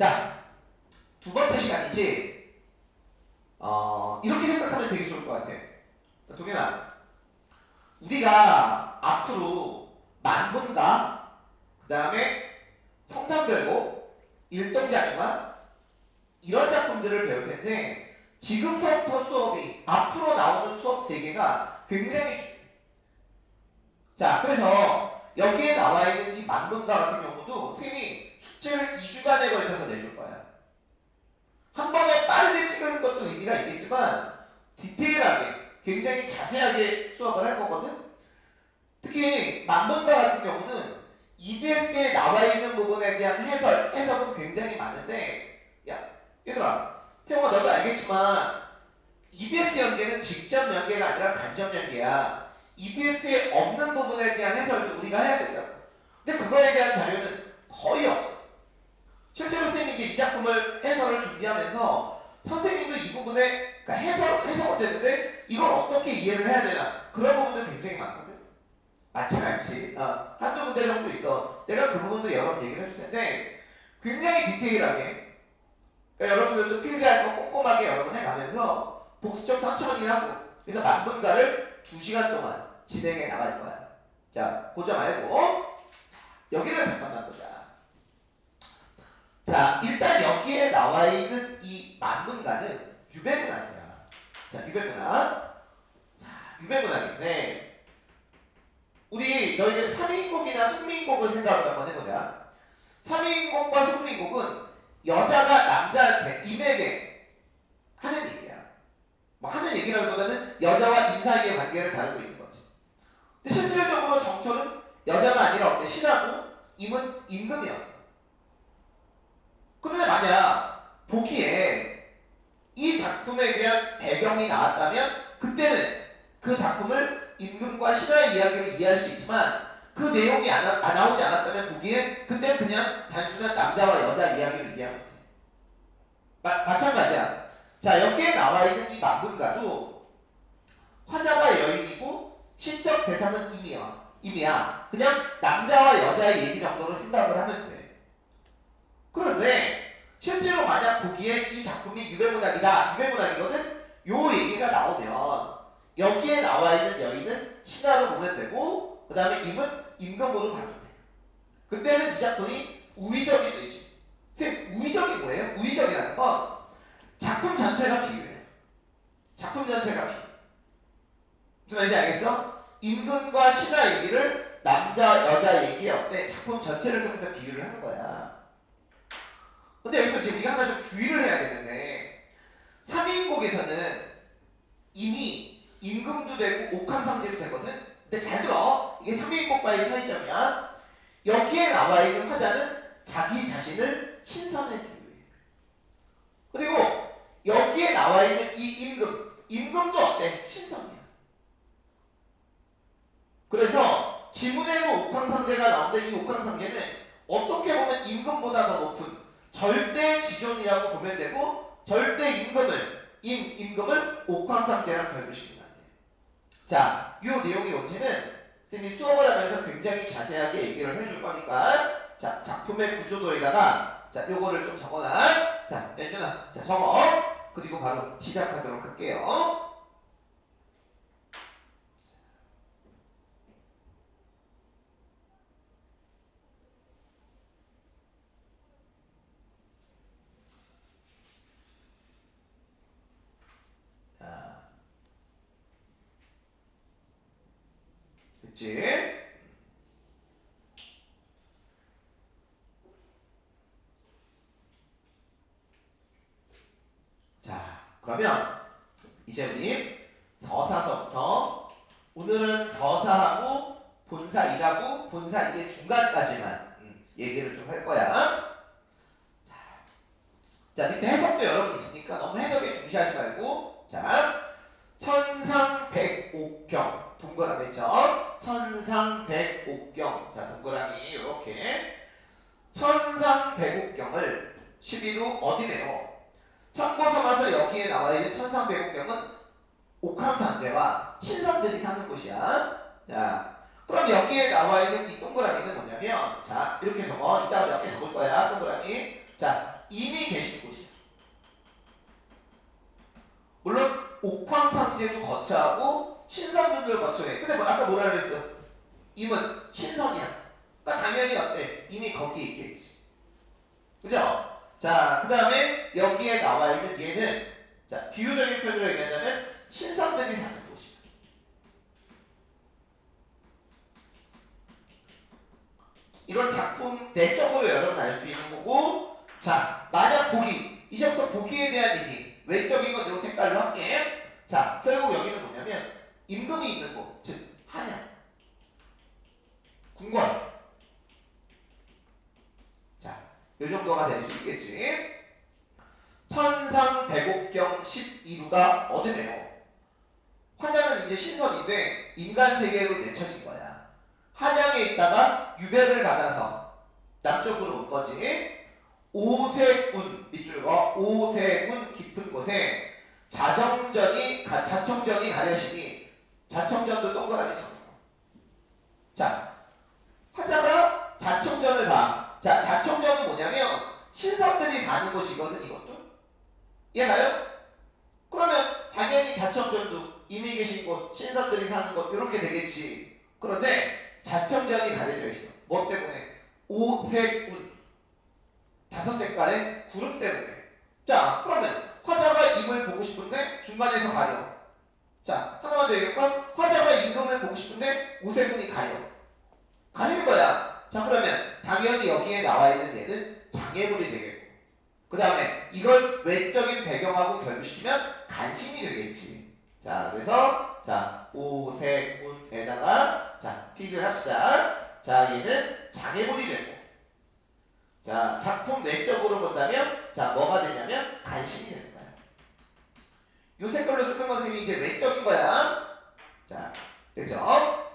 자, 두 번째 시간이지. 이렇게 생각하면 되게 좋을 것 같아. 동현아, 우리가 앞으로 만분과 그 다음에 성산별곡, 일동작용관 이런 작품들을 배울 텐데 지금서부터 수업이 앞으로 나오는 수업 세계가 굉장히 중요해. 자, 그래서 여기에 나와 있는 이 만분과 같은 경우도 쌤이 숙제를 2주간에 걸쳐서 내줄 거야. 한 번에 빠르게 찍는 것도 의미가 있겠지만 디테일하게 굉장히 자세하게 수업을 할 거거든. 특히 만분과 같은 경우는 EBS에 나와 있는 부분에 대한 해석은 굉장히 많은데, 야, 얘들아, 태용아 너도 알겠지만 EBS 연계는 직접 연계가 아니라 간접 연계야. EBS에 없는 부분에 대한 해설도 우리가 해야 된다고. 근데 그거에 대한 자료는 거의 없어. 실제로 선생님이 이제 이 작품을 해설을 준비하면서 선생님도 이 부분에 그러니까 해석은 되는데 이걸 어떻게 이해를 해야 되나 그런 부분도 굉장히 많거든. 많지는 않지. 한두 군데 정도 있어. 내가 그 부분도 여러 번 얘기를 해줄 텐데 굉장히 디테일하게 그러니까 여러분들도 필기할 거 꼼꼼하게 여러 번 해가면서 복습 좀 천천히 하고 그래서 만분가를 2시간 동안 진행해 나갈 거야. 자, 고점 말고 여기를 잠깐만 보자. 자, 일단 여기에 나와 있는 이 만분가는 유배문학이야. 자, 유배문학. 자, 유배문학인데 우리 너희들 3인곡이나 속미인곡을 생각을 한번 해보자. 3인곡과 속미인곡은 여자가 남자한테 임에게 하는 얘기야. 뭐 하는 얘기라기보다는 여자와 임 사이의 관계를 다루고 있는 거지. 근데 실질적으로 정초는 여자가 아니라 어때? 신하고 임은 임금이었어. 그런데 만약 보기에 이 작품에 대한 배경이 나왔다면 그때는 그 작품을 임금과 신하의 이야기로 이해할 수 있지만 그 내용이 안 나오지 않았다면 보기에 그때는 그냥 단순한 남자와 여자 이야기로 이해하면 돼. 마찬가지야. 자, 여기에 나와 있는 이 만분가도 화자가 여인이고 신적 대상은 임이야. 그냥 남자와 여자의 얘기 정도로 생각을 하면 돼. 그런데 실제로 만약 보기에 이 작품이 유배문학이다. 유배문학이거든. 요 얘기가 나오면 여기에 나와 있는 여인은 신하로 보면 되고 그 다음에 임은 임금으로 봐도 돼. 그때는 이 작품이 우위적이 되지. 선생님, 우위적이 뭐예요? 우위적이라는 건 작품 전체가 비유해. 작품 전체가 비유. 무슨 말인지 알겠어? 임금과 신하 얘기를 남자, 여자 얘기 어때? 작품 전체를 통해서 비유를 하는 거야. 근데 여기서 이제 우리가 하나 좀 주의를 해야 되는데 3인곡에서는 이미 임금도 되고 옥황상제도 되거든? 근데 잘 들어. 이게 3인곡과의 차이점이야. 여기에 나와 있는 화자는 자기 자신을 신선에 비유해. 그리고 여기에 나와 있는 이 임금도 어때? 신선이야. 그래서 지문에는 옥황상제가 나오는데 이 옥황상제는 어떻게 보면 임금보다 더 높은 절대 지존이라고 보면 되고 절대 임금을 옥황상제랑 별도시키면 안 돼. 자, 이 내용의 원체는 쌤이 수업을 하면서 굉장히 자세하게 얘기를 해줄 거니까 자, 작품의 구조도에다가 자, 요거를 좀 적어놔. 자, 연준아, 자, 적어. 그리고 바로 시작하도록 할게요. 자, 됐지? 자, 그러면 이제 우리 서사서부터 오늘은 서사하고 본사 1하고 본사 2의 중간까지만 얘기를 좀 할 거야. 자, 밑에 해석도 여러 개 있으니까 너무 해석에 중시하지 말고 자, 천상백옥경 동그라미 있죠? 천상백옥경 자, 동그라미 이렇게 천상백옥경을 11호 어디네요? 참고 삼아서 여기에 나와 있는 천상백옥경은 옥황상제와 신선들이 사는 곳이야. 자, 그럼 여기에 나와 있는 이 동그라미는 뭐냐면 자, 이렇게 적어. 이따가 몇 개 적을 거야. 동그라미. 자, 이미 계신 곳이야. 물론 옥황상제도 거처하고 신선들도 거처해. 근데 뭐 아까 뭐라 그랬어? 임은 신선이야. 그러니까 당연히 어때? 이미 거기에 있겠지. 그죠? 자, 그 다음에 여기에 나와 있는 얘는 자, 비유적인 표현으로 얘기한다면 신선들이 사는 곳이야. 이건 작품 내적으로 여러분 알 수 있는 거고, 자, 만약 보기, 이제부터 보기에 대한 의미, 외적인 건 요 색깔로 할게. 자, 결국 여기는 뭐냐면 임금이 있는 곳, 즉 한양, 궁궐. 자, 요 정도가 될 수 있겠지. 천상백옥경 12루가 어디네요? 화자는 이제 신선인데 인간 세계로 내쳐진 거야. 한양에 있다가 유배를 받아서 남쪽으로 온 거지. 오세군 밑줄거 오세군 깊은 곳에 자청전이 가려시니 자청전도 동그라미 쳐. 자, 화자가 자청전을 봐. 자, 자청전은 뭐냐면 신선들이 사는 곳이거든. 이것도 이해가요? 그러면 당연히 자청전도 이미 계신 곳 신선들이 사는 곳 이렇게 되겠지. 그런데 자청전이 가려져 있어. 뭐 때문에? 오색운 다섯 색깔의 구름 때문에. 자, 그러면 화자가 임을 보고 싶은데 중간에서 가려. 자, 하나만 더 얘기할까? 화자가 임금을 보고 싶은데 오색운이 가리는 거야. 자, 그러면 당연히 여기에 나와 있는 얘는 장애물이 되겠고, 그 다음에 이걸 외적인 배경하고 결부시키면 간신이 되겠지. 자, 그래서 자, 오색운에다가 자, 필기를 합시다. 자, 얘는 장애물이 되고, 자, 작품 외적으로 본다면 자, 뭐가 되냐면 간신이 되는 거야. 요 색깔로 쓰는 것은 이제 외적인 거야. 자, 됐죠?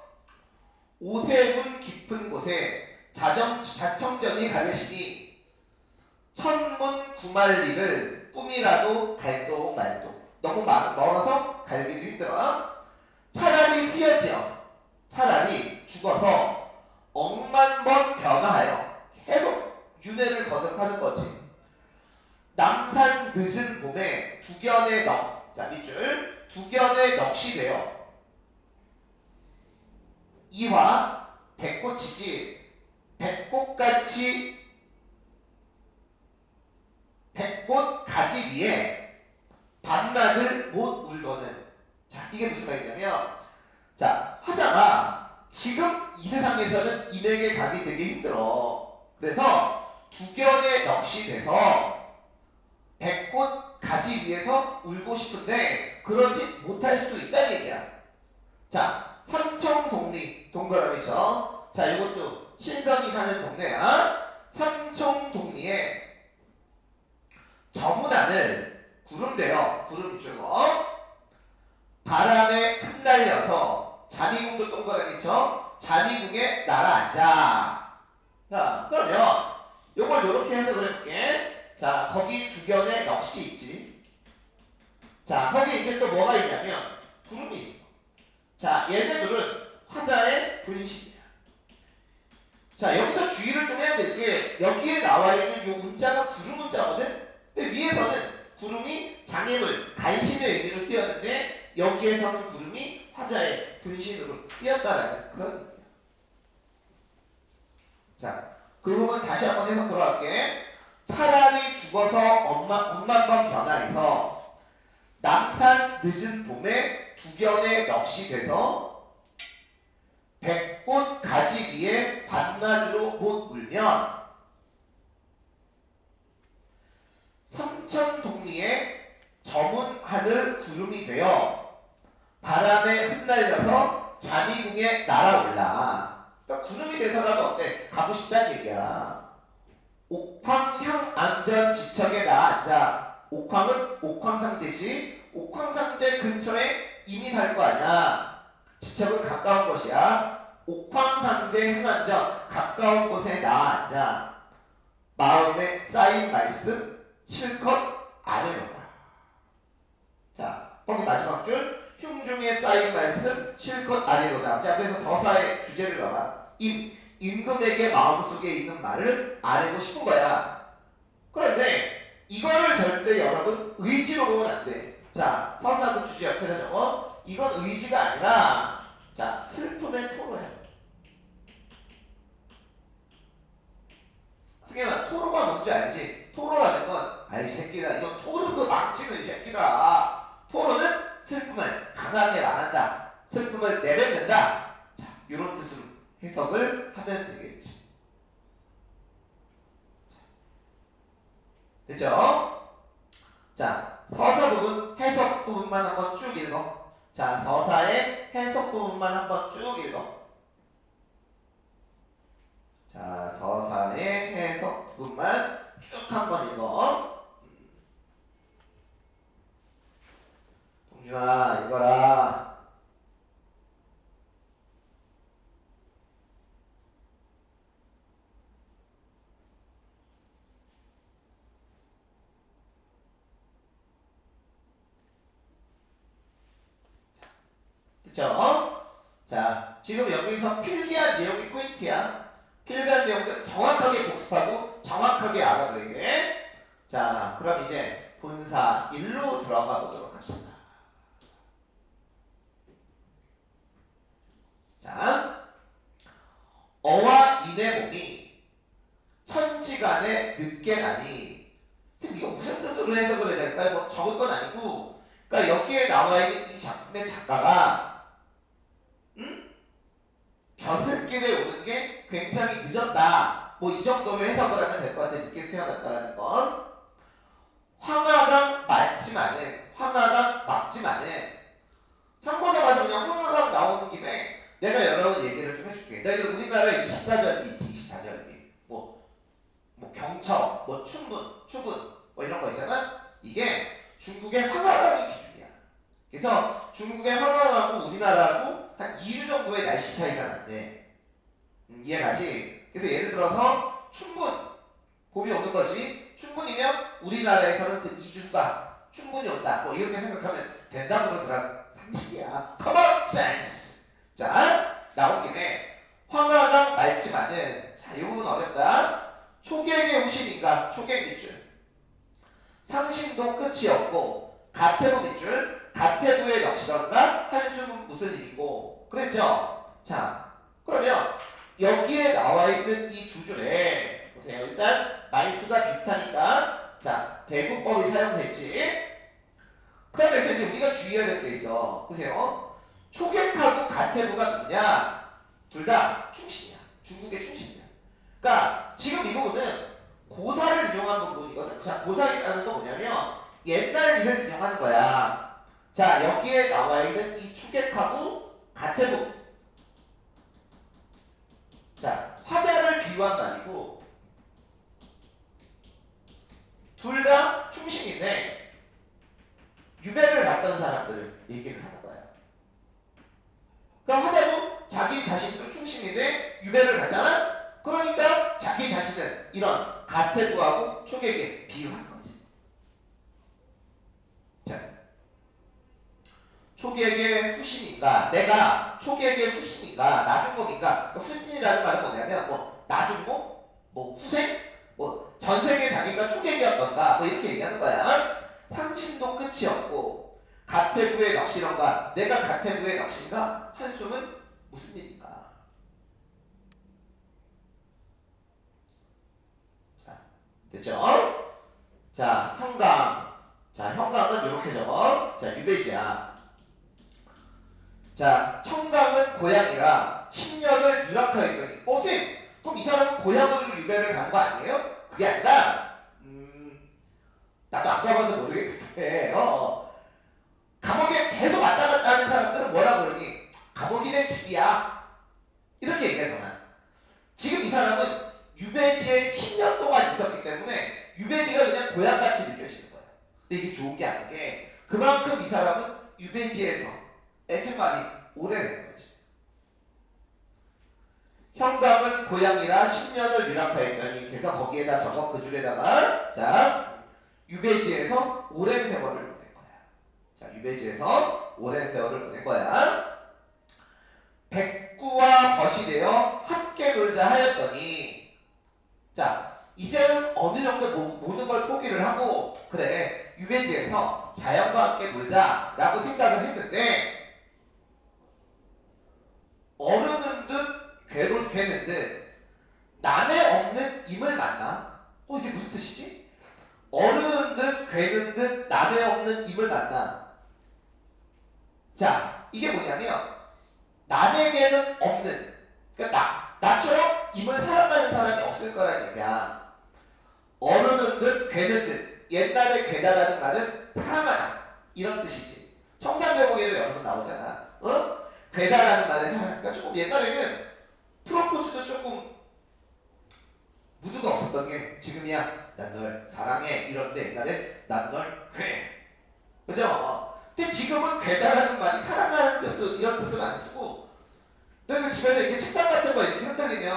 오세군 깊은 곳에 자청전이 가려시니 천문 구만리를 꿈이라도 갈도 말도. 너무 멀어서 갈기도 힘들어. 차라리 쓰여지어, 차라리 죽어서 억만 번 변화하여 계속 윤회를 거듭하는 거지. 남산 늦은 봄에 두견의 넋, 자 밑줄, 두견의 넋이 되어 이화 백꽃이지 백꽃같이 백꽃 가지 위에 밤낮을 못 울거든. 자, 이게 무슨 말이냐면, 자, 화자가 지금 이 세상에서는 임에게 가기 되게 힘들어. 그래서 두견의 넋이 돼서 백꽃 가지 위에서 울고 싶은데 그러지 못할 수도 있다는 얘기야. 자, 삼청동리 동그라미죠. 자, 이것도 신선이 사는 동네야. 삼청동리에 저문안을 구름대요. 구름 밑줄거 바람에 흩날려서 자미궁도 동그라미죠. 자미궁에 날아앉아. 자, 그러면 요걸 요렇게 해석을 해볼게. 자, 거기 두견에 넋이 있지. 자, 거기 이제 또 뭐가 있냐면 구름이 있어. 자, 얘네들은 화자의 분신이야. 자, 여기서 주의를 좀 해야 될 게, 여기에 나와 있는 요 문자가 구름 문자거든. 근데 위에서는 구름이 장애물, 간신의 의미로 쓰였는데 여기에서는 구름이 화자의 분신으로 쓰였다라는 그런 의미야. 자, 그 부분 다시 한번 해석 들어갈게. 차라리 죽어서 억만 번 변화해서 남산 늦은 봄에 두견의 넋이 돼서 백꽃 가지 위에 밤낮으로 못 울면 삼천동리에 저문 하늘 구름이 되어 바람에 흩날려서 자미궁에 날아올라. 그러니까 구름이 돼서라도 어때? 가고 싶다는 얘기야. 옥황향 안전 지척에 나앉아. 옥황은 옥황상제지. 옥황상제 근처에 이미 살 거 아니야. 지척은 가까운 곳이야. 옥황상제 향안전 가까운 곳에 나앉아. 마음에 쌓인 말씀 실컷 아뢰려라. 자, 거기 마지막 줄 흉중에 쌓인 말씀 실컷 아뢰로다. 자, 그래서 서사의 주제를 봐봐. 임금에게 마음속에 있는 말을 아뢰고 싶은 거야. 그럼 절대 여러분 의지로 보면 안 돼. 자, 서사도 주제 옆에다 적어. 이건 의지가 아니라 자, 슬픔의 토로야. 승현아, 토로가 뭔지 알지? 토로라는 건 아이 새끼들아, 이건 토르도 망치는 이 새끼들아. 토로는 슬픔을 강하게 말한다. 슬픔을 내뱉는다. 자, 이런 뜻으로 해석을 하면 되겠지. 됐죠? 자, 서사 부분, 해석 부분만 한번 쭉 읽어. 자, 서사의 해석 부분만 한번 쭉 읽어. 자, 서사의 해석 부분만 쭉 한번 읽어. 동준아, 읽어라. 됐죠? 자, 지금 여기서 필기한 내용이 포인트야. 필기한 내용들 정확하게 복습하고 정확하게 알아둬야 돼. 자, 그럼 이제 본사 1로 들어가 보도록 합시다. 자, 어와 인의 몸이 천지간에 늦게 나니. 선생님, 이거 무슨 뜻으로 해석을 해야 될까요? 뭐 적은 건 아니고, 그러니까 여기에 나와 있는 이 작품의 작가가 벼슬길에 오는 게 굉장히 늦었다. 뭐 이 정도로 해석을 하면 될 것 같아. 늦게 태어났다라는 건. 황하강 맞지만은, 황하강 막지만은, 참고서 가서 그냥 황하강 나오는 김에 내가 여러분 얘기를 좀 해줄게. 너희들 우리나라에 24절기 있지, 24절기. 뭐 경처, 뭐 추분 뭐 이런 거 있잖아. 이게 중국의 황하강이 기준이야. 그래서 중국의 황하강하고 우리나라하고 한 2주 정도의 날씨 차이가 난대. 이해가지? 그래서 예를 들어서 춘분, 봄이 오는 것이 춘분이면 우리나라에서는 그 2주가 춘분이 온다. 뭐 이렇게 생각하면 된다고 그러더라. 상식이야. Common sense. 자, 나온 김에 황하강 맑지만은, 자, 이 부분 어렵다. 초객의 후신인가? 초객 밑줄. 상신도 끝이 없고 가태부 밑줄. 가태부의 넋이던가 한숨은 무슨 일이고. 그랬죠? 자, 그러면 여기에 나와 있는 이 두 줄에 보세요. 일단 말투가 비슷하니까 자, 대구법이 사용됐지. 그 다음에 이제 우리가 주의해야 될 게 있어. 보세요. 초객하고 가태부가 누구냐? 둘 다 충신이야. 중국의 충신이야. 그러니까 지금 이 부분은 고사를 인용한 부분이거든. 자, 고사라는 건 뭐냐면 옛날 일을 인용하는 거야. 자, 여기에 나와 있는 이 초객하고 가태부. 자, 화자를 비유한 말이고 둘 다 충신인데 유배를 갔던 사람들을 얘기를 하는 거야. 그러니까 화자도 자기 자신도 충신인데 유배를 갔잖아? 그러니까 자기 자신을 이런 가태부하고 초객에 비유한 거지. 자, 초객의 후신인가? 내가 초객의 후신인가? 나중목인가? 그 후신이라는 말은 뭐냐면 뭐 나중목? 뭐 후생? 뭐 전생에 자기가 초객이었던가? 뭐 이렇게 얘기하는 거야. 상심도 끝이 없고 가태부의 넋이런가? 내가 가태부의 넋인가? 한숨은 무슨 일인가? 자, 됐죠? 자, 형강. 자, 형강은 이렇게 적어. 자, 유배지야. 자, 청강은 고향이라 10년을 유락하여 있더니 쌤! 그럼 이 사람은 고향으로 유배를 간 거 아니에요? 그게 아니라 나도 안 가봐서 모르겠는데 감옥에 계속 왔다 갔다 하는 사람들은 뭐라 그러니? 감옥이 내 집이야. 이렇게 얘기해서만. 지금 이 사람은 유배지에 10년 동안 있었기 때문에 유배지가 그냥 고향같이 느껴지는 거야. 근데 이게 좋은 게 아닌 게 그만큼 이 사람은 유배지에서의 생활이 오래된 거지. 형감은 고향이라 10년을 유락하였더니 그래서 거기에다 적어 그 줄에다가 자 유배지에서 오랜 세월을 보낸 거야. 자 유배지에서 오랜 세월을 보낸 거야. 백구와 벗이 되어 함께 놀자 하였더니 자 이제는 어느 정도 모든 걸 포기를 생각을 하고 그래 유배지에서 자연과 함께 놀자라고 생각을 했는데 어른은 듯 괴는 듯 남의 없는 임을 만나. 이게 무슨 뜻이지? 어른은 듯 괴는 듯 남의 없는 임을 만나. 자, 이게 뭐냐면 남에게는 없는, 그러니까 나처럼 임을 살아가는 사람이 없을 거란 얘기야. 어른은 듯 괴는 듯. 옛날에 괴다라는 말은 사랑하다 이런 뜻이지. 청산배곡에도 여러 번 나오잖아. 괴다라는 말은 사랑하니까 조금 옛날에는 프로포즈도 조금 무드가 없었던 게 지금이야 난 널 사랑해 이런데 옛날에 난 널 괴. 그죠? 근데 지금은 괴다라는 말이 사랑하는 뜻을 이런 뜻을 안 쓰고 너희들 집에서 이렇게 책상 같은 거 이렇게 흔들리면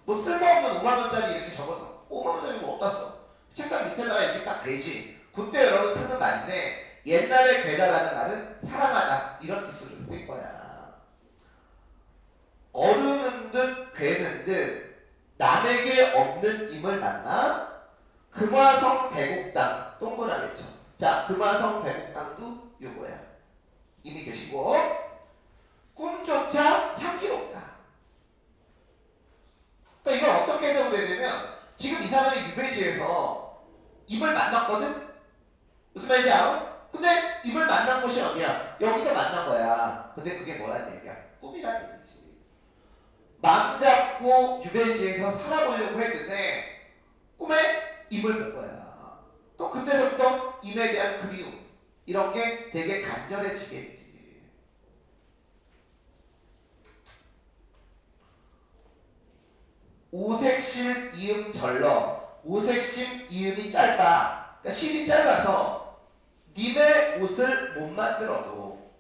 뭐 쓸모없는 5만원짜리 이렇게 적어서 5만원짜리 뭐 어디다 써? 책상 밑에다가 이렇게 딱 괴지. 그때 여러분 쓰는 말인데 옛날에 괴다라는 말은 사랑하다 이런 뜻으로 쓸 거야. 어른은 듯 괴는 듯 남에게 없는 임을 만나 금화성 백옥당 동그라겠죠. 자, 금화성 백옥당도 요거야. 이미 계시고 꿈조차 향기롭다. 그러니까 이걸 어떻게 해석을 해야 되면 지금 이 사람이 유배지에서 임을 만났거든? 무슨 말인지 알아? 근데 임을 만난 곳이 어디야? 여기서 만난 거야. 근데 그게 뭐란 얘기야? 꿈이란 얘기지. 맘 잡고 유배지에서 살아보려고 했는데 꿈에 임을 본 거야. 또 그때서부터 임에 대한 그리움 이런 게 되게 간절해지겠지. 오색실 이음 절러. 오색심 이음이 짧아. 그러니까 실이 짧아서 님의 옷을 못 만들어도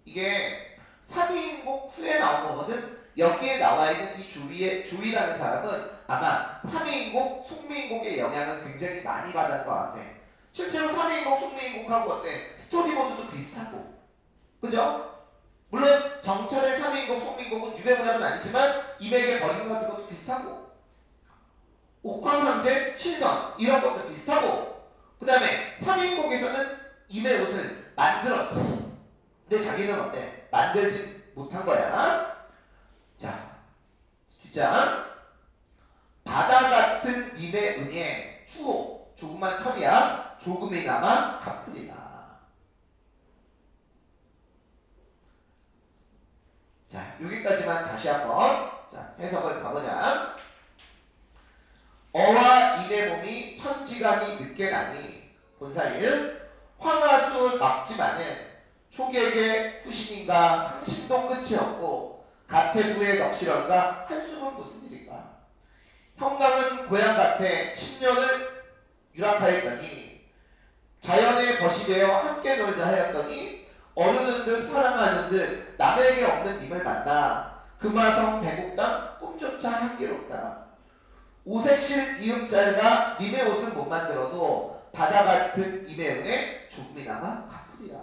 이게 3위인곡 후에 나온 거거든. 여기에 나와 있는 이 조이라는 사람은 아마 3위인곡, 송미인곡의 영향을 굉장히 많이 받은 것 같아. 실제로 3위인곡, 송미인곡하고 어때? 스토리보드도 비슷하고. 그죠? 물론 정철의 3위인곡, 송미인곡은 유배문학은 아니지만 임에게 버리는 같은 것도 비슷하고 옥황상제, 신선 이런 것도 비슷하고 그 다음에 3위인곡에서는 임의 옷을 만들었지. 근데 자기는 어때? 만들지 못한 거야. 자, 뒷장. 바다 같은 님의 은혜 추호 조그만 털이야 조금이나마 갚으리라. 자, 여기까지만 다시 한번 자 해석을 가보자. 어와 인의 몸이 천지간이 늦게 나니 본사일 황하수 막지마는 초객의 후신인가 상심도 끝이 없고 가태부의 넋이런가 한숨은 무슨 일인가. 형광은 고향 갓에 10년을 유락하였더니 자연의 벗이 되어 함께 놀자 하였더니 어른은 듯 사랑하는 듯 남에게 없는 님을 만나 금화성 백옥당 꿈조차 향기롭다. 오색실 이음짤과 님의 옷을 못 만들어도 바다 같은 임의 은혜 조금이나마 갚으리라.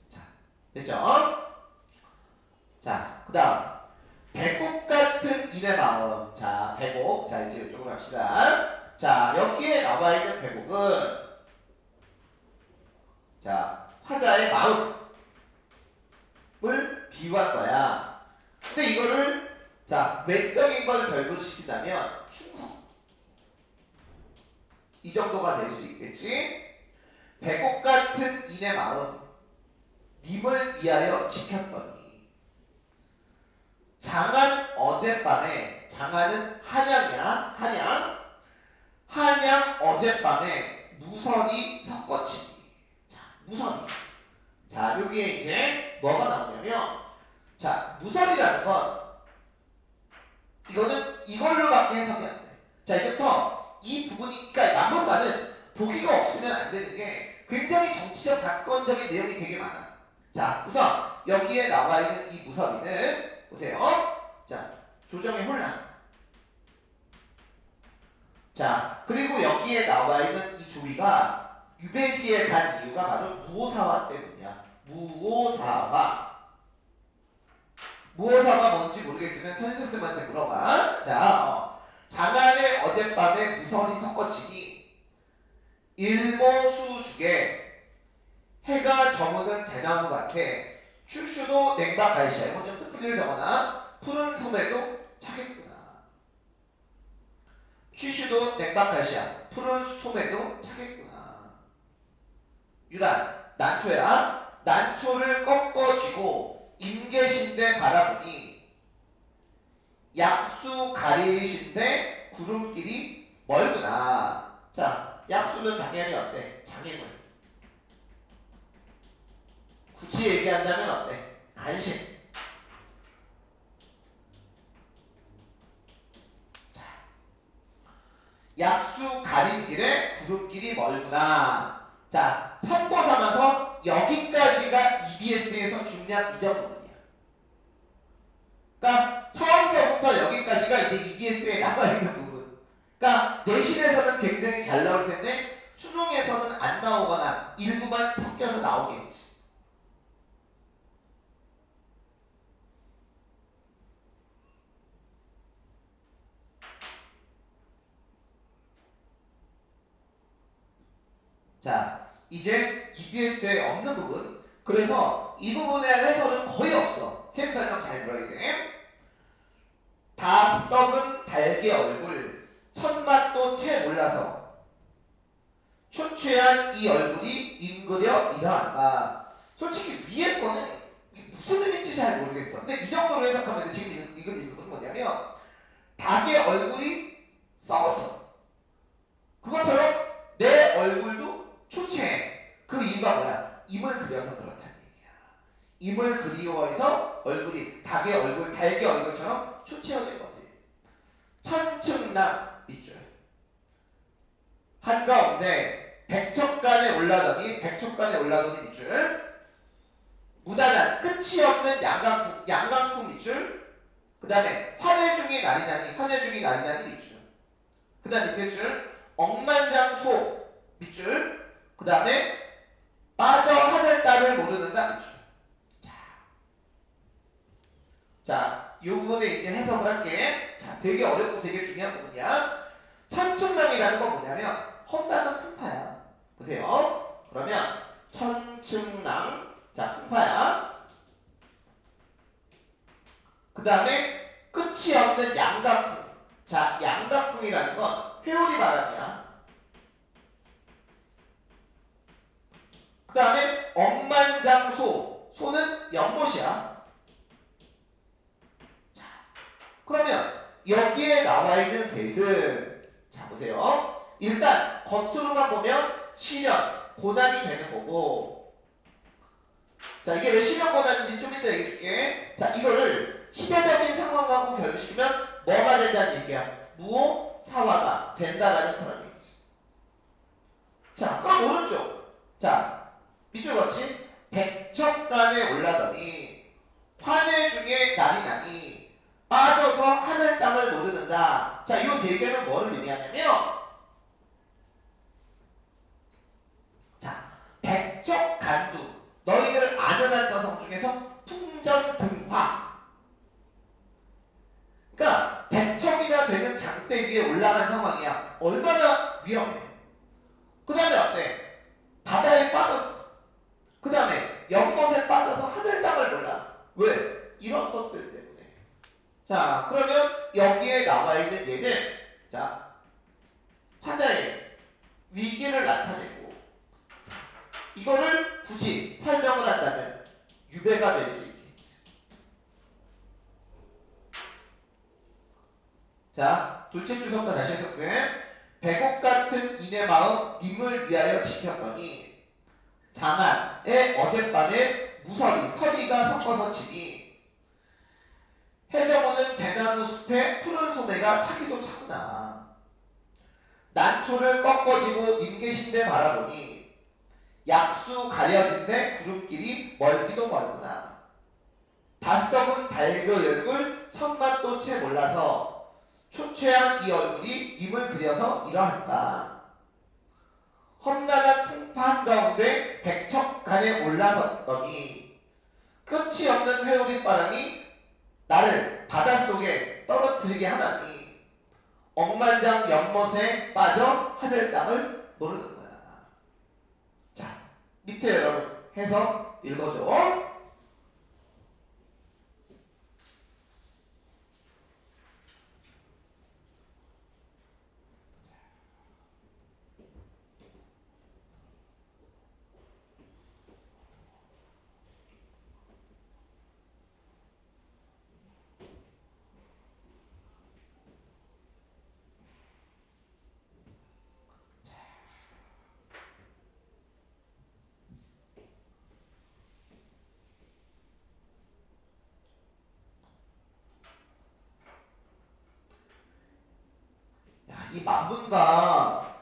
자, 됐죠? 자, 그 다음 백옥 같은 인의 마음. 자, 백옥. 자, 이제 이쪽으로 갑시다. 자, 여기에 나와 있는 백옥은 자, 화자의 마음을 비유한 거야. 근데 이거를 자, 외적인 걸 결부를 시킨다면 충성. 이 정도가 될 수 있겠지? 백옥 같은 인의 마음 님을 위하여 지켰더니 장한 어젯밤에 장한은 한양이야. 한양 어젯밤에 무선이 섞어치니. 자, 무선이. 자, 여기에 이제 뭐가 나오냐면 자, 무선이라는 건 이거는 이걸로밖에 해석이 안 돼. 자, 이제부터 이 부분이 그러니까 남북과는 보기가 없으면 안 되는 게 굉장히 정치적 사건적인 내용이 되게 많아. 자, 우선 여기에 나와 있는 이 무선이는 보세요. 자, 조정의 혼란. 자, 그리고 여기에 나와 있는 이 조이가 유배지에 간 이유가 바로 무오사화 때문이야. 무오사화. 무어사가 뭔지 모르겠으면 선생님한테 물어봐. 자, 장안의 어젯밤에 무설이 섞어치니 일모수죽에 해가 저무는 대나무 밭에 출슈도 냉박갈시야. 이건 좀 뜻풀이를 적어놔. 푸른 소매도 차겠구나. 출슈도 냉박갈시야. 푸른 소매도 차겠구나. 유란, 난초야. 난초를 꺾어쥐고 임계신대 바라보니 약수 가리신대 구름길이 멀구나. 자, 약수는 당연히 어때? 장애물. 굳이 얘기한다면 어때? 간신. 자, 약수 가린 길에 구름길이 멀구나. 자, 참고 삼아서 여기까지가 EBS에서 중요한 이전 부분이야. 그러니까 처음서부터 여기까지가 이제 EBS에 남아있는 부분. 그러니까 내신에서는 굉장히 잘 나올 텐데 수능에서는 안 나오거나 일부만 섞여서 나오겠지. 자, 이제 EBS에 없는 부분. 그래서 이 부분에 대한 해설은 거의 없어. 쌤 설명 잘 들어야 돼. 다 썩은 달개 얼굴, 첫맛도 채 몰라서 초췌한 이 얼굴이 임그려 이러한다. 솔직히 위에 거는 무슨 의미인지 잘 모르겠어. 근데 이 정도로 해석하면 돼. 지금 이걸 읽는 건 뭐냐면 닭의 얼굴이 썩었어. 그것처럼 내 얼굴도 초췌해. 그 이유가 뭐야? 임을 그려서 그렇다는 얘기야. 임을 그리워해서 얼굴이 닭의 얼굴, 달개 얼굴처럼 초췌해진 거지. 천층남 밑줄. 한가운데 백척간에 올라더니 밑줄. 무단한 끝이 없는 양강풍 밑줄. 그 다음에 환해중이 나리나니 밑줄. 그 다음 밑에 줄 억만장소 밑줄. 그 다음에 빠져 하늘따를 모르는다 밑줄. 자, 이 부분에 이제 해석을 할게. 자, 되게 어렵고 되게 중요한 부분이야. 천층남이라는 건 뭐냐면 험난한 풍파야. 보세요. 그러면 천층남, 자, 풍파야. 그 다음에 끝이 없는 양강풍. 자, 양강풍이라는 건 회오리 바람이야. 그 다음에 억만장소, 소는 연못이야. 자, 그러면 여기에 나와 있는 셋은, 자, 보세요. 일단 겉으로만 보면 실현, 고난이 되는 거고, 자, 이게 왜 실현 고난인지 좀 이따 얘기해 줄게. 자, 이거를 시대적인 상황하고 결부시키면 뭐가 된다는 얘기야? 무호 사화가 된다라는 그런 얘기지. 자, 그럼 오른쪽. 자, 밑줄 걷지? 백척간에 올라더니 환해 중에 날이 나니 빠져서 하늘 땅을 모르는다. 자, 이 세 개는 뭐를 의미하냐면, 자, 백척간두. 너희들 아는 한자성 중에서 풍전등화. 그러니까 백척이나 되는 장대 위에 올라간 상황이야. 얼마나 위험해. 그 다음에 어때? 바다에 빠졌어. 그 다음에 연못에 빠져서 하늘 땅을 몰라. 왜? 이런 것들 때문에. 자, 그러면 여기에 나와 있는 얘는, 자, 화자의 위기를 나타내고, 이거를 굳이 설명을 한다면 유배가 될 수 있겠지. 자, 둘째 주석도 다시 해석해. 백옥 같은 이내 마음 님을 위하여 지켰더니 장안의 어젯밤에 서리가 섞어서 치니 해저무는 대나무 숲에 푸른 소매가 차기도 차구나. 난초를 꺾어지고 임계신대 바라보니 약수 가려진데 구름길이 멀기도 멀구나. 닷썩은 달그 얼굴 첫맛도 채 몰라서 초췌한 이 얼굴이 임을 그려서 이러한다. 험난한 풍파 한가운데 백척간에 올라섰더니 끝이 없는 회오리 바람이 나를 바닷속에 떨어뜨리게 하다니 억만장 연못에 빠져 하늘 땅을 모르는 거야. 자, 밑에 여러분 해서 읽어줘. 야, 이 만문과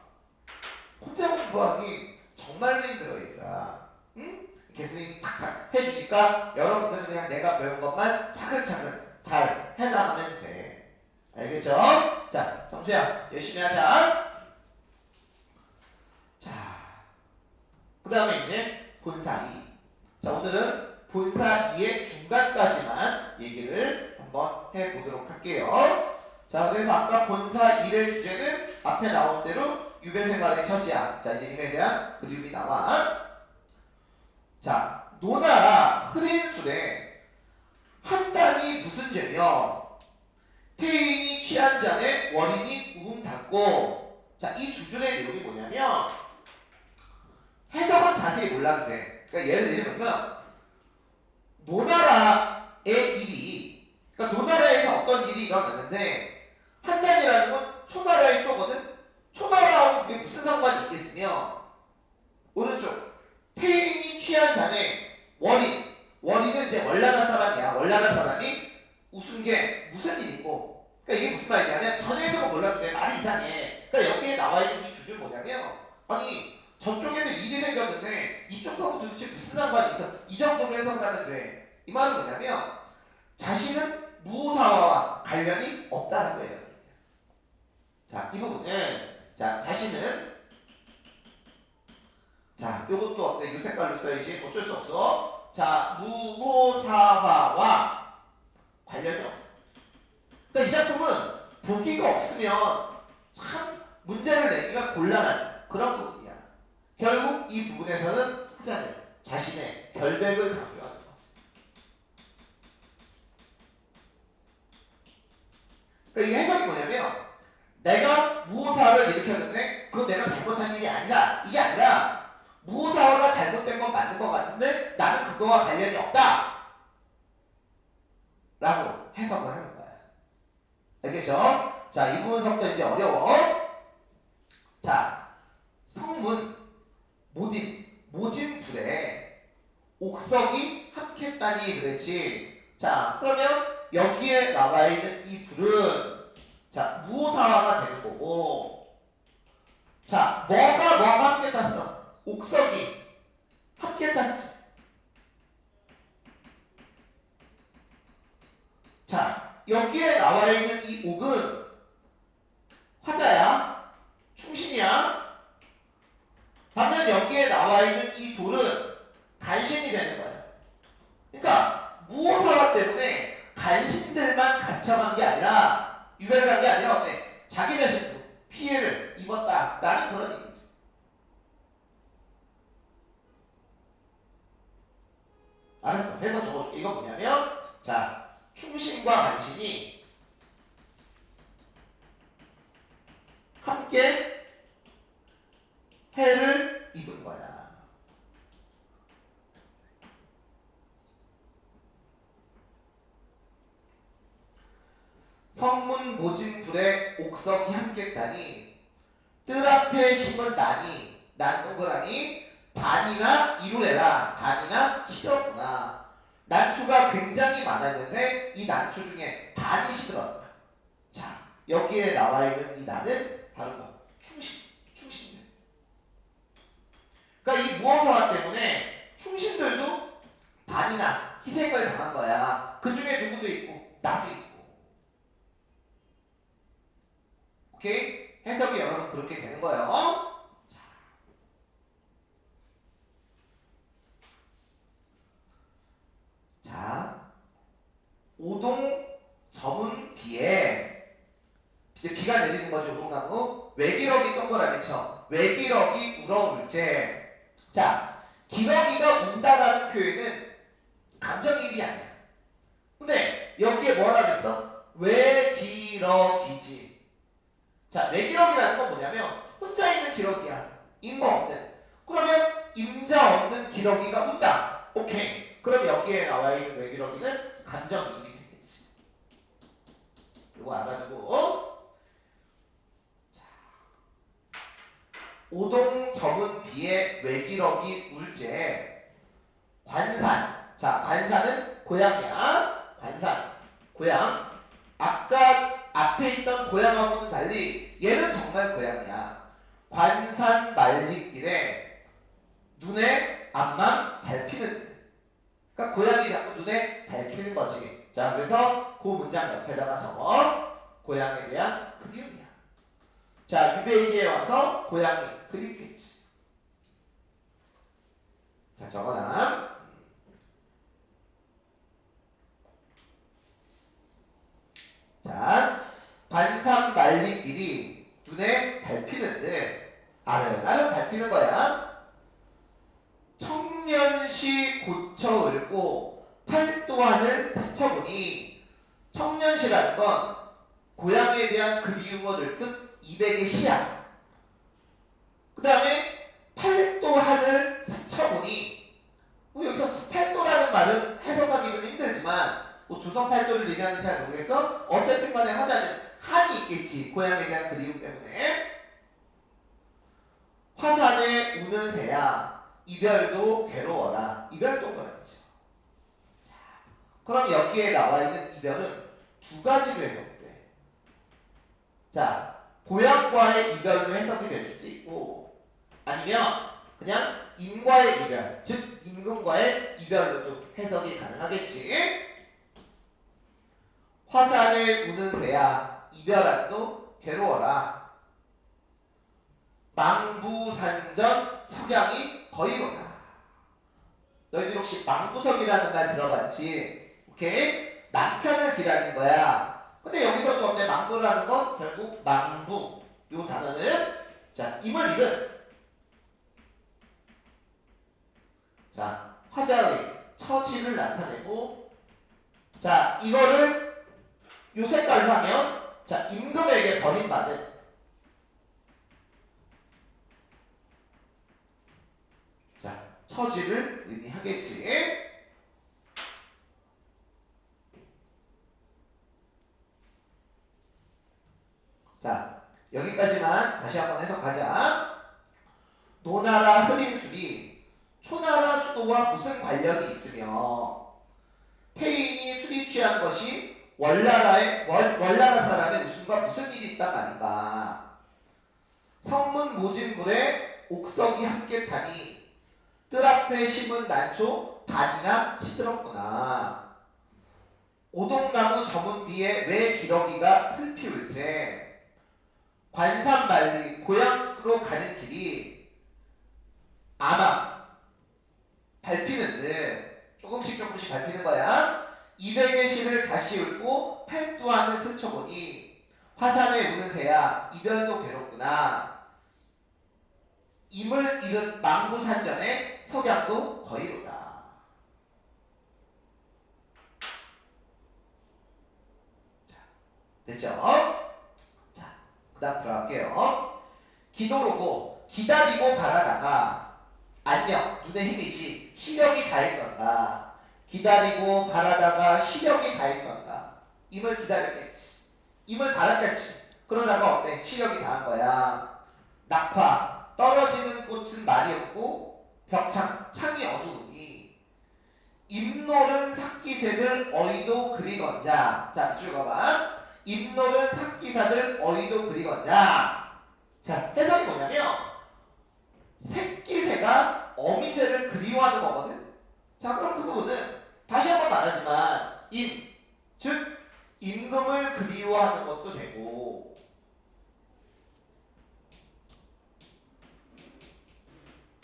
혼자 공부하기 정말로 힘들어 얘들아. 응? 교수님이 탁탁 해주니까 여러분들은 그냥 내가 배운 것만 차근차근 잘 해나가면 돼. 알겠죠? 자, 정수야 열심히 하자. 자, 그 다음에 이제 본사 2. 자, 오늘은 본사 2의 중간까지만 얘기를 한번 해보도록 할게요. 자, 그래서 아까 본사 1의 주제는 앞에 나온 대로 유배생활의 처지야. 자, 이제 임에 대한 그림이 나와. 자, 노나라 흐린 술에 한 단이 무슨 죄며 태인이 취한 잔에 월인이 우음 닫고. 자, 이 두 줄의 내용이 뭐냐면 해석은 자세히 몰라도 돼. 그러니까 예를 들면 노나라의 일이, 그러니까 노나라에서 어떤 일이 일어났는데 한 단이라는 건 초나라의 소거든. 초나라하고 그게 무슨 상관이 있겠으며 오른쪽 태인이 취한 잔에 월인은 이제 월나라 사람이야. 월나라 사람이 웃은 게 무슨 일이고, 그러니까 이게 무슨 말이냐면 전혀 해석은 몰라도 돼. 말이 이상해. 그러니까 여기에 나와 있는 이 두 줄 뭐냐면 아니 저쪽에서 일이 생겼는데 이쪽하고 도대체 무슨 상관이 있어? 이 정도로 해석하면 돼. 이 말은 뭐냐면 자신은 무사와와 관련이 없다라고 해요. 자, 이 부분은 자 자신은 자 요것도 어때? 이 색깔로 써야지. 어쩔 수 없어. 자, 무모사화와 관련이 없어. 그러니까 이 작품은 보기가 없으면 참 문제를 내기가 곤란한 그런 부분이야. 결국 이 부분에서는 하자는 자신의 결백을 강조하는 거. 그러니까 이 해석이 뭐냐면 내가 무호사화를 일으켰는데 그건 내가 잘못한 일이 아니다. 이게 아니라 무호사화가 잘못된 건 맞는 것 같은데 나는 그거와 관련이 없다. 라고 해석을 하는 거야. 알겠죠? 자, 이 부분 석도 이제 어려워. 자, 성문 모진불에 옥석이 함께 따니 그랬지. 자, 그러면 여기에 나와 있는 이 불은 자, 무호사화가 되는 거고, 자, 뭐가 함께 탔어? 옥석이 함께 탔지. 자, 여기에 나와 있는 이 옥은 화자야? 충신이야? 반면 여기에 나와 있는 이 돌은 간신이 되는 거야. 그러니까 무호사화 때문에 간신들만 갇혀간 게 아니라 유배를 간 게 아니라 어때? 자기 자신도 피해를 입었다라는 그런 얘기죠. 알았어. 해서 적어줄게. 이건 뭐냐면 자, 충신과 간신이 함께 해를 입은 거야. 성문 모진불에 옥석이 함께 따니 뜰 앞에 심은 난이 난 동그라미 단이나 이루래라. 단이나 시들었구나. 난초가 굉장히 많았는데 이 난초 중에 단이 시들었다. 자, 여기에 나와 있는 이 난은 바로 뭐? 충신들. 그러니까 이 무어사화 때문에 충신들도 반이나 희생을 당한 거야. 그 중에 누구도 있고 나도 있고. 오케이? 해석이 여러분 그렇게 되는 거예요. 자, 오동 저문 비에 이제 비가 내리는 거죠. 오동나무. 외기러기 동그라미 쳐. 외기러기 울어울제. 자, 기러기가 운다라는 표현은 감정이입이 아니야. 근데 여기에 뭐라 그랬어? 외기러기지. 자, 외기러기라는 건 뭐냐면 혼자 있는 기러기야. 임과 없는. 그러면 임자 없는 기러기가 운다. 오케이. 그럼 여기에 나와 있는 외기러기는 감정이입이 되겠지. 이거 알아두고. 오동 저문 비에 외기러기 울제. 관산. 자, 관산은 고향이야. 관산. 고향. 아까 앞에 있던 고향하고는 달리 얘는 정말 고향이야. 관산 말리길에 눈에 앞만 밟히는. 그러니까 고향이 자꾸 눈에 밟히는 거지. 자, 그래서 그 문장 옆에다가 적어. 고향에 대한 그리움이야. 자, 유배지에 와서 고향이 그립겠지. 자, 적어놔. 자, 관산 말리길이 눈에 밟히는데 아른아른 밟히는 거야. 청년시 고쳐 읊고 팔도안을 스쳐보니 청년시라는 건 고향에 대한 그리움을 읊은 200의 시야. 그 다음에 팔도안을 스쳐보니 뭐 여기서 팔도라는 말은 해석하기 좀 힘들지만 뭐 조선 팔도를 얘기하는지 잘 모르겠어. 어쨌든 간에 화자는 한이 있겠지. 고향에 대한 그리움 때문에. 화산에 우는 새야 이별도 괴로워라. 이별 동그라미죠. 자, 그럼 여기에 나와 있는 이별은 두 가지로 해석돼. 자, 고향과의 이별로 해석이 될 수도 있고 아니면 그냥 임과의 이별, 즉 임금과의 이별로도 해석이 가능하겠지. 화산에 우는 새야 이별한도 괴로워라. 망부산전 석양이 거의로다. 너희들 혹시 망부석이라는 말 들어봤지? 오케이? 남편을 기다리는 거야. 근데 여기서도 없네. 망부라는 건 결국 망부. 요 단어는 자, 임을 잃은. 자, 화자의 처지를 나타내고 자, 이거를 요 색깔로 하면 자, 임금에게 버림받은 자, 처지를 의미하겠지. 자, 여기까지만 다시 한번 해석하자. 노나라 흐린술이 초나라 수도와 무슨 관련이 있으며 태인이 술이 취한 것이 월나라 사람의 웃음과 무슨 일이 있단 말인가. 성문 모진불에 옥석이 함께 타니 뜰 앞에 심은 난초 반이나 시들었구나. 오동나무 저문비에 왜 기러기가 슬피 울제. 관산말리 고향으로 가는 길이 아마 밟히는 듯 조금씩 밟히는 거야. 200의 시를 다시 읽고 팔도안을 스쳐보니 화산에 우는 새야 이별도 괴롭구나. 임을 잃은 망부산전에 석양도 거의로다. 자, 됐죠? 자, 그 다음 들어갈게요. 기도로고 기다리고 바라다가 안녕 눈의 힘이지 시력이 다했던가. 기다리고 바라다가 시력이 다했던가. 임을 기다렸겠지. 임을 바랐겠지. 그러다가 어때? 시력이 다한 거야. 낙화 떨어지는 꽃은 말이 없고 벽창 창이 어두우니 임노른 삭기새들 어이도 그리건자. 자, 밑줄 봐봐. 임노른 삭기사들 어이도 그리건자. 자, 해석이 뭐냐면 새끼새가 어미새를 그리워하는 거거든. 자, 그럼 그 부분은 다시 한번 말하지만 즉 임금을 그리워하는 것도 되고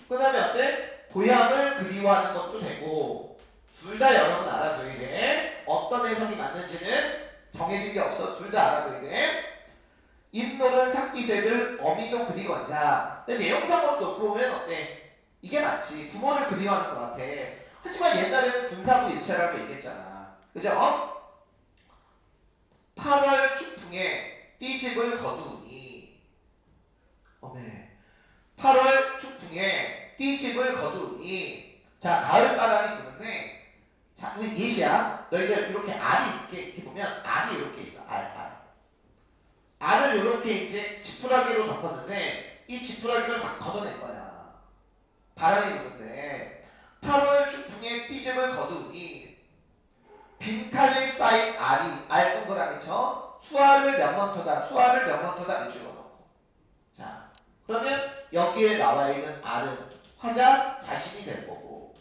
그 다음에 어때? 고향을 그리워하는 것도 되고 둘 다 여러분 알아둬야 돼. 어떤 해석이 맞는지는 정해진 게 없어. 둘 다 알아둬야 돼. 인노는 삭기새들 어미도 그리건자. 근데 내용상으로 놓고 보면 어때? 이게 맞지. 부모를 그리워하는 것 같아. 하지만 옛날에는 군사부 일체라고 얘기했잖아. 그죠? 8월 추풍에 띠집을 거두니. 어메. 8월 추풍에 띠집을 거두니. 자, 가을 바람이 부는데, 자, 예시야. 너희들 이렇게 알이 이렇게 보면 알이 이렇게 있어. 알. 알을 이렇게 이제 지푸라기로 덮었는데 이 지푸라기를 다 걷어낸 거야. 바람이 부는데 8월 추풍에 띠집을 거두니 빈칼에 쌓인 알이 알 동그라미 쳐 수알을 몇번토다 를 집어넣고. 자, 그러면 여기에 나와 있는 알은 화자 자신이 될 거고,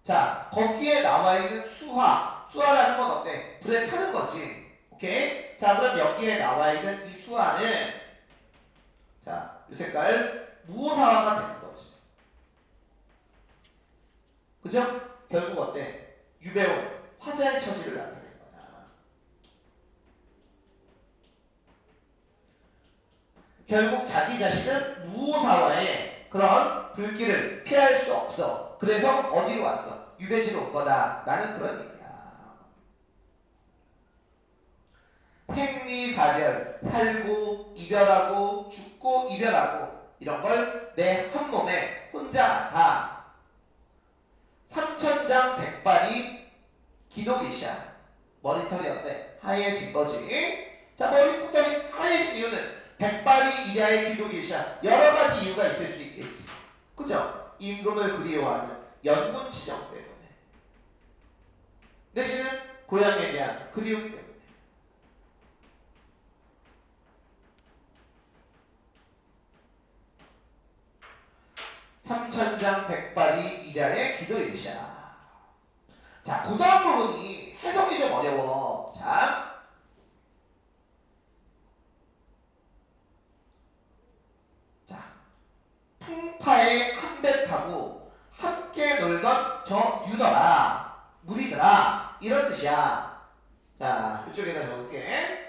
자, 거기에 나와 있는 수화라는 건 어때? 불에 타는 거지. 오케이? 자, 그럼 여기에 나와 있는 이 수화는, 자, 이 색깔 무오사화가 되는 거지. 그죠? 결국 어때? 유배원 화자의 처지를 나타낸 거야. 결국 자기 자신은 무오사화의 그런 불길을 피할 수 없어. 그래서 어디로 왔어? 유배지로 온 거다 라는 그런 얘기야. 생리사별, 살고 이별하고 죽고 이별하고 이런 걸 내 한 몸에 혼자 맡아. 삼천장 백발이 기독이샤. 머리털이 어때? 하얘진 거지. 자, 머리털이 하얘진 이유는 백발이 이랴의 기독이샤. 여러 가지 이유가 있을 수 있겠지. 그죠? 임금을 그리워하는 연분 지정 때문에. 내지는 고향에 대한 그리움 때문에. 삼천장 백발이 이랴의 기도이샤. 자, 그 다음 부분이 해석이 좀 어려워. 자, 풍파에 한 배 타고 함께 놀던 저 유더라, 무리들아, 이런 뜻이야. 자, 이쪽에다 적을게.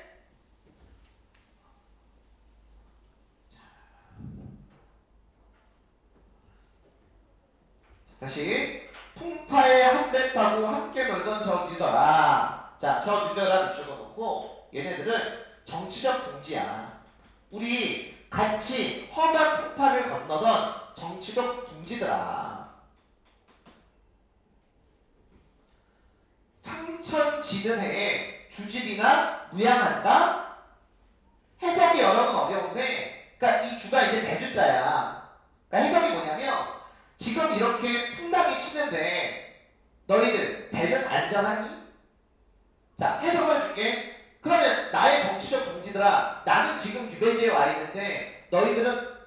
다시. 풍파에 한 배 타고 함께 놀던 저 유더라. 자, 저 유더라 붙여놓고 얘네들은 정치적 동지야. 우리 같이 험한 풍파를 건너던 정치적 동지들아. 창천지는 해에 주집이나 무양한다? 해석이 여러분 어려운데, 그러니까 이 주가 이제 배주자야. 그러니까 해석이 뭐냐면, 지금 이렇게 풍랑이 치는데 너희들 배는 안전하니? 자, 해석을 해줄게. 그러면 나의 정치적 동지들아, 나는 지금 유배지에 와 있는데 너희들은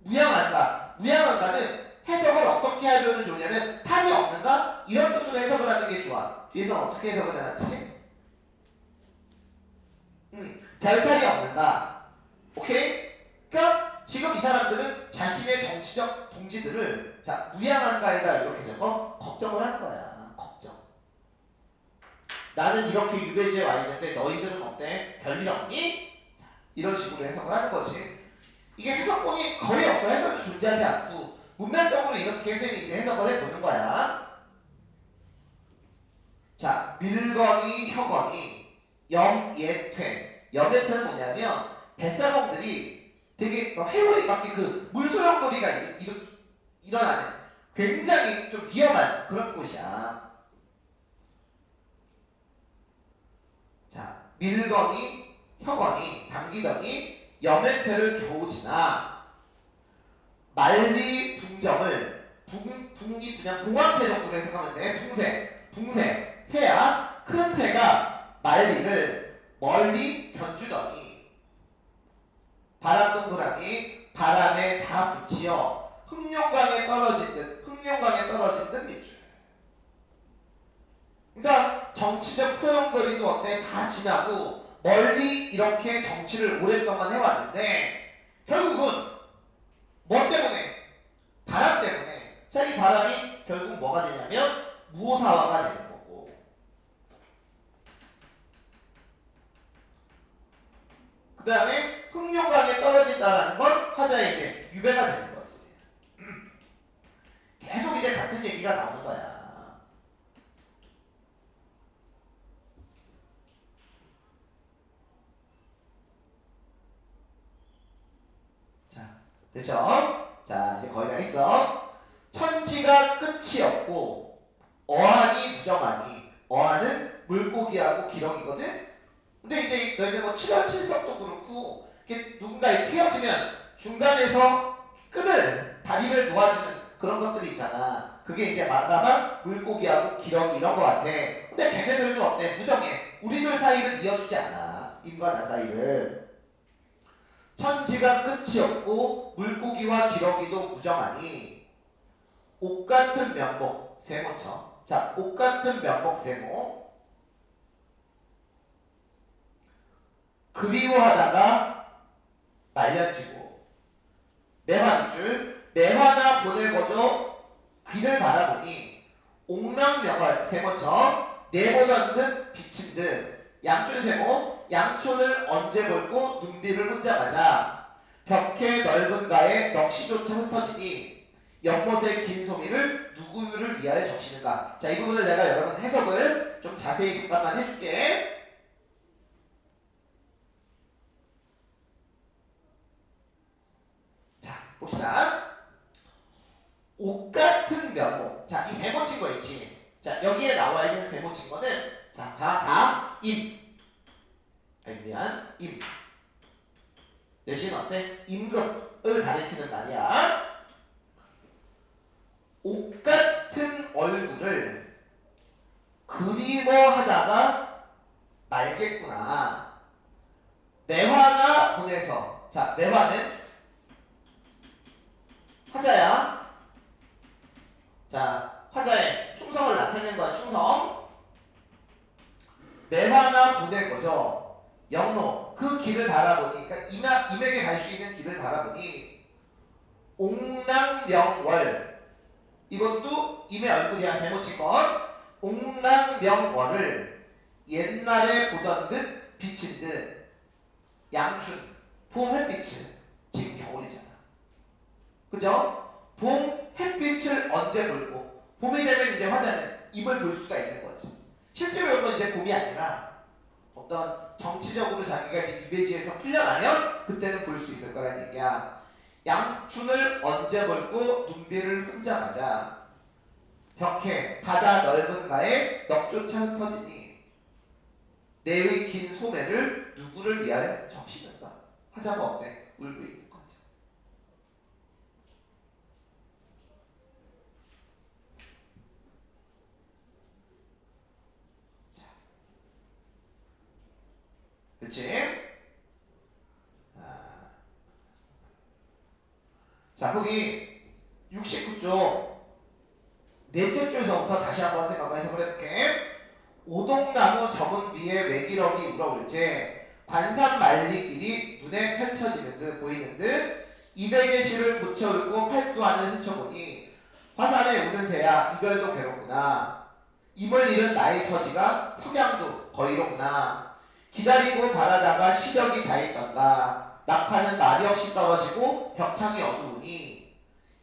무양한가? 무양한가는 해석을 어떻게 하려면 좋냐면 탈이 없는가? 이런 뜻으로 해석을 하는 게 좋아. 뒤에서 어떻게 해석을 해놨지? 별탈이 없는가? 오케이? 그러니까 지금 이 사람들은 자신의 정치적 동지들을 자, 무양한가에다 이렇게 적어 걱정을 하는 거야. 걱정. 나는 이렇게 유배지에 와 있는데 너희들은 어때? 별일 없니? 이런 식으로 해석을 하는 거지. 이게 해석본이 거의 없어. 해석이 존재하지 않고 문면적으로 이렇게 쌤이 이제 해석을 해보는 거야. 자, 밀거니 혀거니 염예퇴. 염예퇴는 뭐냐면 뱃사공들이 되게 회오리 밖에 그 물소용돌이가 일어나는 굉장히 좀 위험한 그런 곳이야. 자, 밀거니 혀거니 당기더니 염예퇴를 겨우 지나 만리 붕정을 붕이 그냥 봉황새 정도로 해석하면 돼. 붕새 새야. 큰 새가 만리를 멀리 견주더니 바람 동그라미 바람에 다 붙이어 흑룡강에 떨어진 듯 밑줄. 그러니까 정치적 소용돌이도 어때? 다 지나고 멀리 이렇게 정치를 오랫동안 해왔는데 결국은 뭐 때문에? 바람 때문에. 자, 이 바람이 결국 뭐가 되냐면 무오사화가 되는 거고. 그 다음에 흑룡강에 떨어진다라는 건 화자의 이제 유배가 되는 거지. 계속 이제 같은 얘기가 나오는 거야. 자, 됐죠? 자, 이제 거의 다 했어. 천지가 끝이 없고 어안이 부정하니, 어안은 물고기하고 기러기거든. 근데 이제 너희들 뭐 7월 7석도 그렇고 이렇게 누군가에 휘어지면 중간에서 끈을, 다리를 놓아주는 그런 것들이 있잖아. 그게 이제 만나면 물고기하고 기러기 이런 거 같아. 근데 걔네들도 어때? 부정해. 우리들 사이를 이어주지 않아. 임과 나 사이를. 천지가 끝이 없고 물고기와 기러기도 무정하니 옷 같은 면목 세모쳐. 자, 옷 같은 면목 세모. 그리워하다가 말려지고 내화줄 내화나 보내거저 귀를 바라보니 옥랑명월 세모쳐 내보던 듯 비친 듯 양촌 세모 양촌을 언제 볼고 눈비를 혼자 맞아 벽해 넓은 가에 넋이조차 흩어지니 연못의 긴 소미를 누구를 위하여 적시는가. 자, 이 부분을 내가 여러분 해석을 좀 자세히 잠깐만 해줄게. 봅시다. 옷 같은 면목. 자, 이 세모친 거 있지. 자, 여기에 나와 있는 세모친 거는 자, 다 임. 미안, 임. 대신 어때? 임금을 가리키는 말이야. 옷 같은 얼굴을 그리워하다가 말겠구나. 내화나 보내서. 자, 내화는 화자야. 자, 화자의 충성을 나타내는 거야. 충성. 내화나 보내거죠. 영로. 그 길을 바라보니, 그러니까 임에게 갈 수 있는 길을 바라보니 옥랑명월. 이것도 임의 얼굴이야. 세모친 것. 옥랑명월을 옛날에 보던 듯 비친 듯 양춘. 봄 햇빛을. 지금 겨울이잖아. 그죠? 봄 햇빛을 언제 볼고 봄이 되면 이제 화자는 임을 볼 수가 있는 거지. 실제로 이건 이제 봄이 아니라 어떤 정치적으로 자기가 이제 유배지에서 풀려나면 그때는 볼 수 있을 거라는 얘기야. 양춘을 언제 볼고 눈비를 혼자 맞아 벽해 바다 넓은 가에 넋조차 흩어지니 내의 긴 소매를 누구를 위하여 적시는가. 화자가 어때? 울고 있는 거죠. 그치? 자, 거기 69쪽 넷째 줄에서부터 다시 한번 해석을 해볼게. 오동나무 저문 위에 외기럭이 울어올제 관산 말리길이 눈에 펼쳐지는 듯 보이는 듯 200의 시를 고쳐울고 팔도안을 스쳐보니 화산에 우는 새야 이별도 괴롭구나. 임을 잃은 나의 처지가 석양도 거의로구나. 기다리고 바라다가 시력이 다했던가. 낙하는 말이 없이 떨어지고 벽창이 어두우니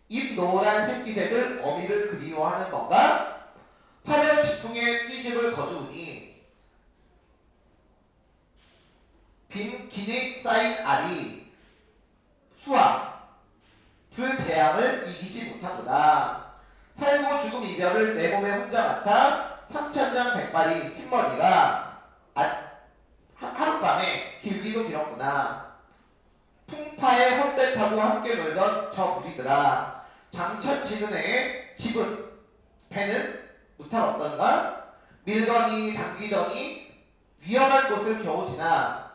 잎 노란 새끼새들 어미를 그리워하는 건가? 파란 지풍에 띠집을 거두니 빈 기내 쌓인 알이 수학 불재앙을 이기지 못하도다. 살고 죽음 이별을 내 몸에 혼자 맡아 삼천장 백발이 흰머리가 하룻밤에 길기도 길었구나. 풍파에 험배 타고 함께 놀던 저 무리들아. 장천 지는 애의 집은 배는 무탈 없던가? 밀더니 당기더니 위험한 곳을 겨우 지나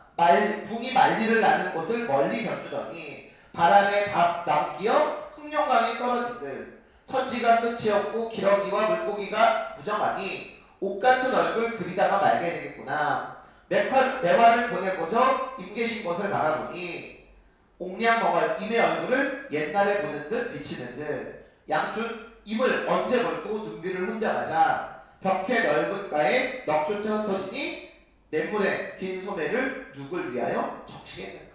붕이 만리를 나는 곳을 멀리 견주더니 바람에 나무 끼어 흑룡강에 떨어진 듯 천지가 끝이 없고 기러기와 물고기가 무정하니 옷 같은 얼굴 그리다가 말게 되겠구나. 매화를 보내보죠 임 계신 곳을 바라보니 옥량멍을 임의 얼굴을 옛날에 보는 듯 비치는 듯 양춘 임을 언제 볼고 눈비를 혼자 가자 벽해 넓은 가에 넋조차 흩어지니 냇물의 긴 소매를 누굴 위하여 적시겠는가.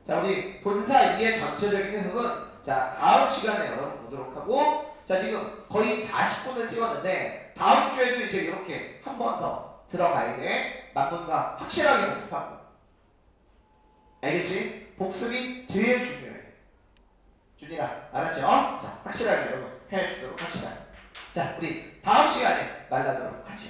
자, 우리 본사 2의 전체적인 흐름은 자, 다음 시간에 여러분 보도록 하고, 자, 지금 거의 40분을 찍었는데 다음 주에도 이제 이렇게 한 번 더 들어가야 돼. 만문과 확실하게 복습하고. 알겠지? 복습이 제일 중요해. 준이라, 알았죠? 자, 확실하게 여러분 해주도록 합시다. 자, 우리 다음 시간에 만나도록 하죠.